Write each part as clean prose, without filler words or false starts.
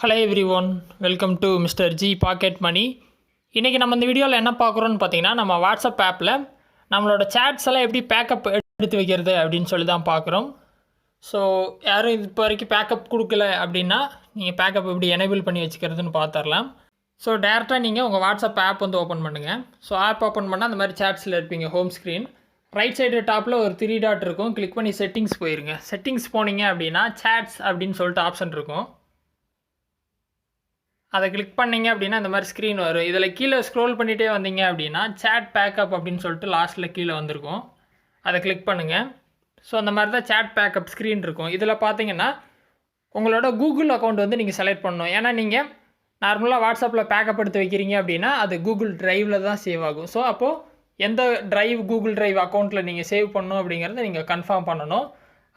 Hello everyone, welcome to mister G pocket money. இன்றைக்கி நம்ம இந்த வீடியோவில் என்ன பார்க்குறோன்னு பார்த்தீங்கன்னா, நம்ம வாட்ஸ்அப் ஆப்பில் நம்மளோட சேட்ஸ் எல்லாம் எப்படி பேக்கப் எடுத்து வைக்கிறது அப்படின்னு சொல்லி தான் பார்க்குறோம். ஸோ யாரும் இப்போ வரைக்கும் பேக்கப் கொடுக்கல அப்படின்னா நீங்கள் பேக்கப் எப்படி எனேபிள் பண்ணி வச்சுக்கிறதுன்னு பார்த்துடலாம். ஸோ டேரெக்டாக நீங்கள் உங்கள் வாட்ஸ்அப் ஆப் வந்து ஓப்பன் பண்ணுங்கள். ஸோ ஆப் ஓப்பன் பண்ணால் அந்த மாதிரி சேட்ஸில் இருப்பீங்க. ஹோம் ஸ்க்ரீன் ரைட் சைடு டாப்பில் ஒரு 3 டாட் இருக்கும். கிளிக் பண்ணி செட்டிங்ஸ் போயிருங்க. செட்டிங்ஸ் போனீங்க அப்படின்னா சேட்ஸ் அப்படின்னு சொல்லிட்டு ஆப்ஷன் இருக்கும். அதை கிளிக் பண்ணிங்க அப்படின்னா இந்த மாதிரி ஸ்க்ரீன் வரும். இதில் கீழே ஸ்க்ரோல் பண்ணிகிட்டே வந்தீங்க அப்படின்னா சேட் பேக்கப் அப்படின்னு சொல்லிட்டு லாஸ்ட்டில் கீழே வந்திருக்கும். அதை கிளிக் பண்ணுங்கள். ஸோ அந்த மாதிரி தான் சேட் பேக்கப் ஸ்க்ரீன் இருக்கும். இதில் பார்த்தீங்கன்னா உங்களோட கூகுள் அக்கௌண்ட் வந்து நீங்கள் செலக்ட் பண்ணணும். ஏன்னா நீங்கள் நார்மலாக வாட்ஸ்அப்பில் பேக்கப் எடுத்து வைக்கிறீங்க அப்படின்னா அது கூகுள் ட்ரைவில் தான் சேவ் ஆகும். ஸோ அப்போது எந்த ட்ரைவ் கூகுள் ட்ரைவ் அக்கௌண்ட்டில் நீங்கள் சேவ் பண்ணணும் அப்படிங்கிறத நீங்கள் கன்ஃபார்ம் பண்ணணும்.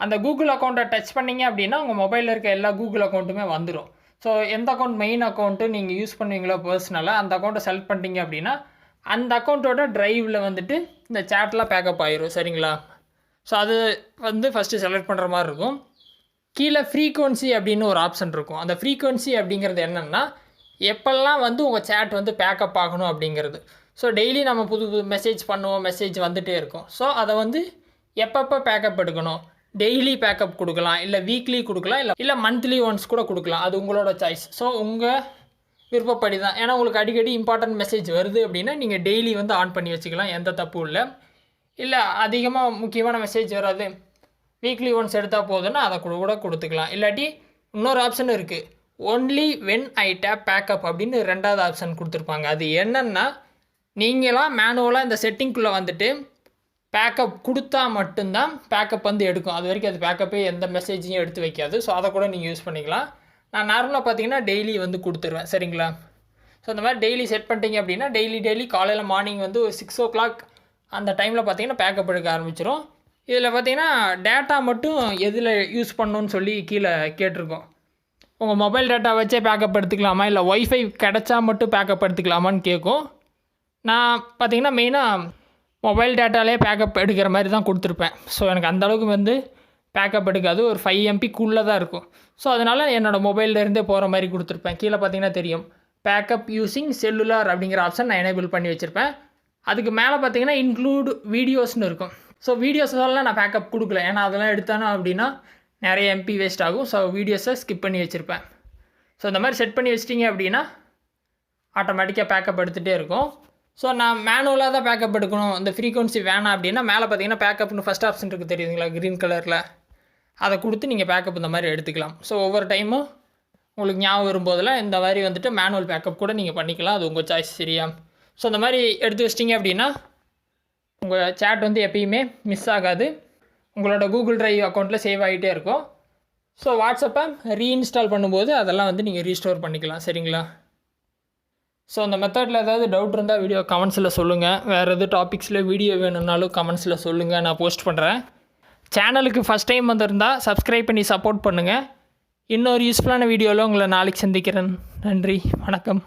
அந்த கூகுள் அக்கௌண்ட்டை டச் பண்ணிங்க அப்படின்னா உங்கள் மொபைலில் இருக்க எல்லா கூகுள் அக்கௌண்ட்டுமே வந்துடும். ஸோ எந்த அக்கௌண்ட் மெயின் அக்கௌண்ட்டு நீங்கள் யூஸ் பண்ணுவீங்களோ பர்சனலாக அந்த அக்கௌண்ட்டை செலக்ட் பண்ணிட்டீங்க அப்படின்னா அந்த அக்கௌண்ட்டோட ட்ரைவில் வந்துட்டு இந்த சேட்லாம் பேக்கப் ஆயிரும். சரிங்களா? ஸோ அது வந்து ஃபஸ்ட்டு செலக்ட் பண்ணுற மாதிரி இருக்கும். கீழே ஃப்ரீக்வன்சி அப்படின்னு ஒரு ஆப்ஷன் இருக்கும். அந்த ஃப்ரீக்வன்சி அப்படிங்கிறது என்னென்னா எப்போல்லாம் வந்து உங்கள் சேட் வந்து பேக்கப் ஆகணும் அப்படிங்கிறது. ஸோ டெய்லி நம்ம புது புது மெசேஜ் பண்ணுவோம், மெசேஜ் வந்துகிட்டே இருக்கும். ஸோ அதை வந்து எப்பப்போ பேக்கப் எடுக்கணும், டெய்லி பேக்கப் கொடுக்கலாம், இல்லை வீக்லி கொடுக்கலாம், இல்லை மந்த்லி ஒன்ஸ் கூட கொடுக்கலாம். அது உங்களோட சாய்ஸ். ஸோ உங்கள் விருப்பப்படி தான். ஏன்னா உங்களுக்கு அடிக்கடி இம்பார்ட்டன்ட் மெசேஜ் வருது அப்படின்னா நீங்கள் டெய்லி வந்து ஆன் பண்ணி வச்சுக்கலாம், எந்த தப்பும் இல்லை. இல்லை அதிகமாக முக்கியமான மெசேஜ் வராது, வீக்லி ஒன்ஸ் எடுத்தால் போதுன்னா அதை கூட கொடுத்துக்கலாம். இல்லாட்டி இன்னொரு ஆப்ஷன் இருக்குது, only when I tap backup அப்படின்னு 2வது ஆப்ஷன் கொடுத்துருப்பாங்க. அது என்னென்னா நீங்களாம் மேனுவலாக இந்த செட்டிங்குள்ளே வந்துட்டு பேக்கப் கொடுத்தா மட்டும்தான் பேக்கப் வந்து எடுக்கும். அது வரைக்கும் அது பேக்கப்பே எந்த மெசேஜையும் எடுத்து வைக்காது. ஸோ அதை கூட நீங்கள் யூஸ் பண்ணிக்கலாம். நான் நார்மலாக பார்த்தீங்கன்னா டெய்லி வந்து கொடுத்துருவேன். சரிங்களா? ஸோ இந்த மாதிரி டெய்லி செட் பண்ணிட்டீங்க அப்படின்னா டெய்லி காலையில் மார்னிங் வந்து ஒரு 6 o'clock அந்த டைமில் பார்த்தீங்கன்னா பேக்கப் எடுக்க ஆரம்பிச்சிடும். இதில் பார்த்தீங்கன்னா டேட்டா மட்டும் எதில் யூஸ் பண்ணணுன்னு சொல்லி கீழே கேட்டிருக்கோம். உங்கள் மொபைல் டேட்டா வச்சே பேக்கப் எடுத்துக்கலாமா, இல்லை ஒய்ஃபை கிடச்சா மட்டும் பேக்கப் எடுத்துக்கலாமான்னு கேட்கும். நான் பார்த்தீங்கன்னா மெயினாக மொபைல் டேட்டாலே பேக்கப் எடுக்கிற மாதிரி தான் கொடுத்துருப்பேன். ஸோ எனக்கு அந்தளவுக்கு வந்து பேக்கப் எடுக்காது, ஒரு 5 MBக்குள்ளே தான் இருக்கும். ஸோ அதனால் என்னோடய மொபைல்லேருந்தே போகிற மாதிரி கொடுத்துருப்பேன். கீழே பார்த்தீங்கன்னா தெரியும், பேக்கப் யூஸிங் செல்லுலார் அப்படிங்கிற ஆப்ஷன் நான் எனேபிள் பண்ணி வச்சுருப்பேன். அதுக்கு மேலே பார்த்தீங்கன்னா இன்க்ளூட் வீடியோஸ்னு இருக்கும். ஸோ வீடியோஸெல்லாம் நான் பேக்கப் கொடுக்கல, ஏன்னா அதெல்லாம் எடுத்தானோ அப்படின்னா நிறைய MP வேஸ்ட் ஆகும். ஸோ வீடியோஸை ஸ்கிப் பண்ணி வச்சுருப்பேன். ஸோ இந்த மாதிரி செட் பண்ணி வச்சிட்டிங்க அப்படின்னா ஆட்டோமேட்டிக்காக பேக்கப் எடுத்துகிட்டே இருக்கும். ஸோ நான் மேனுவலாக தான் பேக்கப் எடுக்கணும், இந்த ஃப்ரீக்வன்சி வேணாம் அப்படின்னா மேலே பார்த்தீங்கன்னா பேக்கப்னு ஃபஸ்ட் ஆப்ஷன் இருக்குது தெரியுதுங்களா, க்ரீன் கலரில். அதை கொடுத்து நீங்கள் பேக்கப் இந்த மாதிரி எடுத்துக்கலாம். ஸோ ஒவ்வொரு டைமும் உங்களுக்கு ஞாபகம் வரும்போதெல்லாம் இந்த மாதிரி வந்துட்டு மேனுவல் பேக்கப் கூட நீங்கள் பண்ணிக்கலாம். அது உங்கள் சாய்ஸ். சரியா? ஸோ இந்த மாதிரி எடுத்து வச்சிட்டிங்க அப்படின்னா உங்கள் சேட் வந்து எப்பயுமே மிஸ் ஆகாது, உங்களோட கூகுள் ட்ரைவ் அக்கௌண்ட்டில் சேவ் ஆகிட்டே இருக்கும். ஸோ வாட்ஸ்அப்பை ரீஇன்ஸ்டால் பண்ணும்போது அதெல்லாம் வந்து நீங்கள் ரீஸ்டோர் பண்ணிக்கலாம். சரிங்களா? ஸோ அந்த மெத்தடில் ஏதாவது டவுட் இருந்தால் வீடியோ கமெண்ட்ஸில் சொல்லுங்கள். வேறு எது டாபிக்ஸில் வீடியோ வேணும்னாலும் கமெண்ட்ஸில் சொல்லுங்கள், நான் போஸ்ட் பண்ணுறேன். சேனலுக்கு ஃபஸ்ட் டைம் வந்திருந்தால் சப்ஸ்கிரைப் பண்ணி சப்போர்ட் பண்ணுங்கள். இன்னொரு யூஸ்ஃபுல்லான வீடியோவில் உங்களை நாளைக்கு சந்திக்கிறேன். நன்றி, வணக்கம்.